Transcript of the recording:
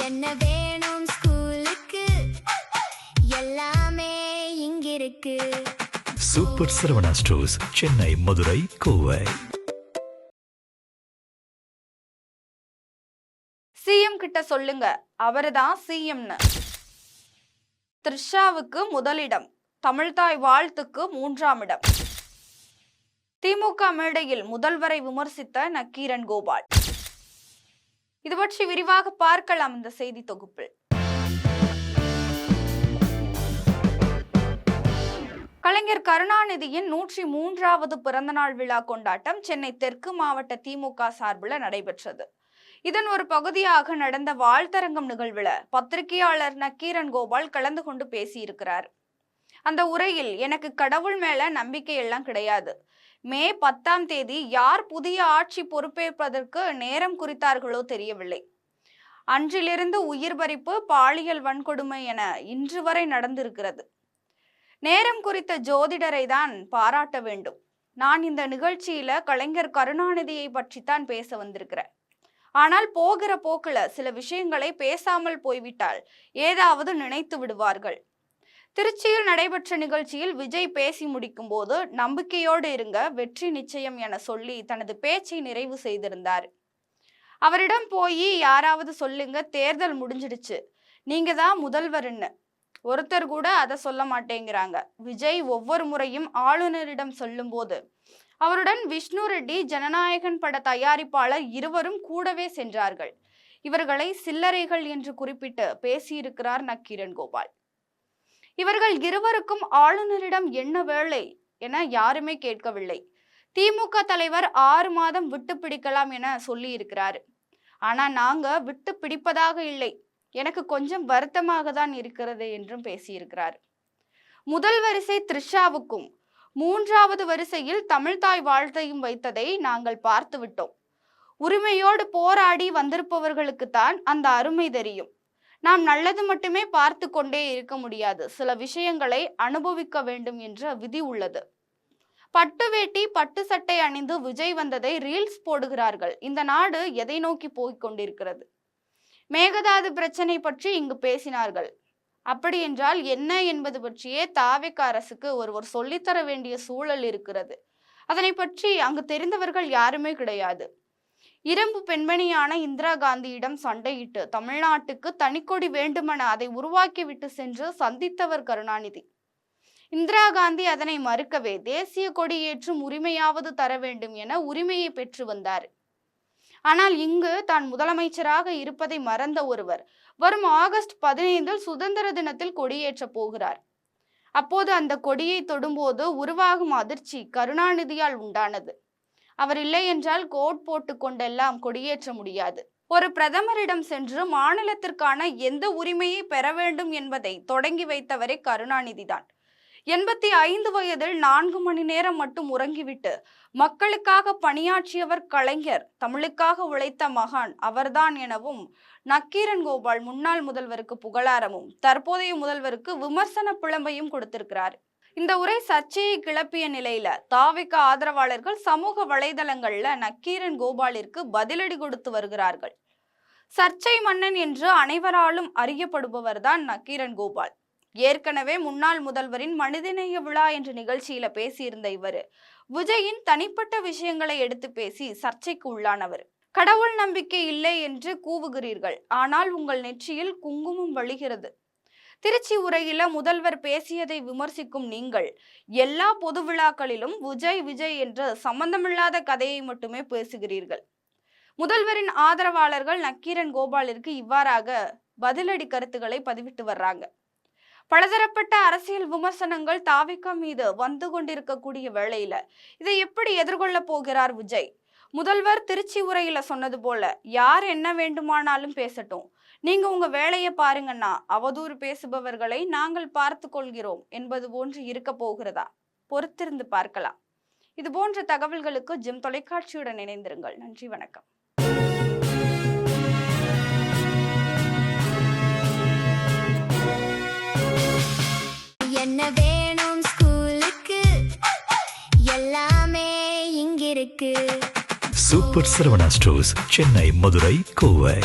என்ன வேணும் ஸ்கூலுக்கு எல்லாமே இங்கிருக்கு. Super Saravana stores, Chennai, Madurai, Kovai. CM கிட்ட சொல்லுங்க, அவர்தான் சிஎம்னு. த்ரிஷாவுக்கு முதலிடம், தமிழ்தாய் வாழ்த்துக்கு 3ஆம் இடம். திமுக மேடையில் முதல்வரை விமர்சித்த நக்கீரன் கோபால். இது பற்றி விரிவாக பார்க்கலாம் இந்த செய்தி தொகுப்பில். கலைஞர் கருணாநிதியின் 103வது பிறந்தநாள் விழா கொண்டாட்டம் சென்னை தெற்கு மாவட்ட திமுக சார்பில் நடைபெற்றது. இதன் ஒரு பகுதியாக நடந்த வாழ்த்தரங்கம் நிகழ்வில் பத்திரிகையாளர் நக்கீரன் கோபால் கலந்து கொண்டு பேசியிருக்கிறார். அந்த உரையில், எனக்கு கடவுள் மேல நம்பிக்கை எல்லாம் கிடையாது. மே 10ஆம் தேதி யார் புதிய ஆட்சி பொறுப்பேற்பதற்கு நேரம் குறித்தார்களோ தெரியவில்லை. அன்றிலிருந்து உயிர் பறிப்பு, பாலியல் வன்கொடுமை என இன்று வரை நடந்திருக்கிறது. நேரம் குறித்த ஜோதிடரை தான் பாராட்ட வேண்டும். நான் இந்த நிகழ்ச்சியில கலைஞர் கருணாநிதியை பற்றித்தான் பேச வந்திருக்கிறேன். ஆனால் போகிற போக்குல சில விஷயங்களை பேசாமல் போய்விட்டால் ஏதாவது நினைத்து விடுவார்கள். திருச்சியில் நடைபெற்ற நிகழ்ச்சியில் விஜய் பேசி முடிக்கும் போது, நம்பிக்கையோடு இருங்க, வெற்றி நிச்சயம் என சொல்லி தனது பேச்சை நிறைவு செய்திருந்தார். அவரிடம் போய் யாராவது சொல்லுங்க, தேர்தல் முடிஞ்சிடுச்சு, நீங்க தான் முதல்வர்னு. ஒருத்தர் கூட அதை சொல்ல மாட்டேங்கிறாங்க. விஜய் ஒவ்வொரு முறையும் ஆளுநரிடம் சொல்லும் போது அவருடன் விஷ்ணு ரெட்டி, ஜனநாயகன் பட தயாரிப்பாளர் இருவரும் கூடவே சென்றார்கள். இவர்களை சில்லறைகள் என்று குறிப்பிட்டு பேசியிருக்கிறார் நக்கீரன் கோபால். இவர்கள் இருவருக்கும் ஆளுநரிடம் என்ன வேலை என யாருமே கேட்கவில்லை. திமுக தலைவர் 6 மாதம் விட்டு பிடிக்கலாம் என சொல்லி இருக்கிறாரு. ஆனா நாங்க விட்டு பிடிப்பதாக இல்லை, எனக்கு கொஞ்சம் வருத்தமாக தான் இருக்கிறது என்றும் பேசியிருக்கிறார். முதல் வரிசை த்ரிஷாவுக்கும் 3வது வரிசையில் தமிழ்தாய் வாழ்த்தையும் வைத்ததை நாங்கள் பார்த்து விட்டோம். உரிமையோடு போராடி வந்திருப்பவர்களுக்குத்தான் அந்த அருமை தெரியும். நாம் நல்லது மட்டுமே பார்த்து கொண்டே இருக்க முடியாது, சில விஷயங்களை அனுபவிக்க வேண்டும் என்ற விதி உள்ளது. பட்டு வேட்டி, பட்டு சட்டை அணிந்து விஜய் வந்ததை ரீல்ஸ் போடுகிறார்கள். இந்த நாடு எதை நோக்கி போய்க் கொண்டிருக்கிறது? மேகதாது பிரச்சனை பற்றி இங்கு பேசினார்கள். அப்படி என்றால் என்ன என்பது பற்றியே தாவேக அரசுக்கு ஒருவர் சொல்லித்தர வேண்டிய சூழல் இருக்கிறது. அதனை பற்றி அங்கு தெரிந்தவர்கள் யாருமே கிடையாது. இரும்பு பெண்மணியான இந்திரா காந்தியிடம் சண்டையிட்டு தமிழ்நாட்டுக்கு தனிக்கொடி வேண்டுமென அதை உருவாக்கிவிட்டு சென்று சந்தித்தவர் கருணாநிதி. இந்திரா காந்தி அதனை மறுக்கவே தேசிய கொடி ஏற்றும் உரிமையாவது தர வேண்டும் என உரிமையை பெற்று வந்தார். ஆனால் இங்கு தான் முதலமைச்சராக இருப்பதை மறந்த ஒருவர் வரும் ஆகஸ்ட் 15 சுதந்திர தினத்தில் கொடியேற்ற போகிறார். அப்போது அந்த கொடியை தொடும்போது உருவாகும் அதிர்ச்சி கருணாநிதியால் உண்டானது. அவர் இல்லை என்றால் கோட் போட்டு கொண்டெல்லாம் கொடியேற்ற முடியாது. ஒரு பிரதமரிடம் சென்று மாநிலத்திற்கான எந்த உரிமையை பெற வேண்டும் என்பதை தொடங்கி வைத்தவரே கருணாநிதி தான். 85 வயதில் 4 மணி நேரம் மட்டும் உறங்கிவிட்டு மக்களுக்காக பணியாற்றியவர் கலைஞர். தமிழுக்காக உழைத்த மகான் அவர்தான் எனவும் நக்கீரன் கோபால் முன்னாள் முதல்வருக்கு புகழாரமும் தற்போதைய முதல்வருக்கு விமர்சன புலம்பையும் கொடுத்திருக்கிறார். இந்த உரை சர்ச்சையை கிளப்பிய நிலையில தாவேக ஆதரவாளர்கள் சமூக வலைதளங்கள்ல நக்கீரன் கோபாலிற்கு பதிலடி கொடுத்து வருகிறார்கள். சர்ச்சை மன்னன் என்று அனைவராலும் அறியப்படுபவர் தான் நக்கீரன் கோபால். ஏற்கனவே முன்னாள் முதல்வரின் மனிதநேய விழா என்ற நிகழ்ச்சியில பேசியிருந்த இவர் விஜயின் தனிப்பட்ட விஷயங்களை எடுத்து பேசி சர்ச்சைக்கு உள்ளானவர். கடவுள் நம்பிக்கை இல்லை என்று கூவுகிறீர்கள், ஆனால் உங்கள் நெற்றியில் குங்குமம் வழிகிறது. திருச்சி உரையில முதல்வர் பேசியதை விமர்சிக்கும் நீங்கள் எல்லா பொது விழாக்களிலும் விஜய் விஜய் என்று சம்பந்தமில்லாத கதையை மட்டுமே பேசுகிறீர்கள். முதல்வரின் ஆதரவாளர்கள் நக்கீரன் கோபாலிற்கு இவ்வாறாக பதிலடி கருத்துக்களை பதிவிட்டு வர்றாங்க. பலதரப்பட்ட அரசியல் விமர்சனங்கள் தாவேக மீது வந்து கொண்டிருக்கக்கூடிய வேளையில இதை எப்படி எதிர்கொள்ள போகிறார் விஜய்? முதல்வர் திருச்சி உரையில சொன்னது போல, யார் என்ன வேண்டுமானாலும் பேசட்டும், நீங்க உங்க வேலையை பாருங்கன்னா, அவதூறு பேசுபவர்களை நாங்கள் பார்த்து கொள்கிறோம் என்பது போன்று இருக்க போகிறதா? பொறுத்திருந்து பார்க்கலாம். இது போன்ற தகவல்களுக்கு ஜிம் தொலைக்காட்சியுடன் இணைந்திருங்கள். நன்றி, வணக்கம். என்ன வேணும் ஸ்கூலுக்கு எல்லாமே இங்கிருக்கு. Super Saravana stores, Chennai, Madurai, Kovai.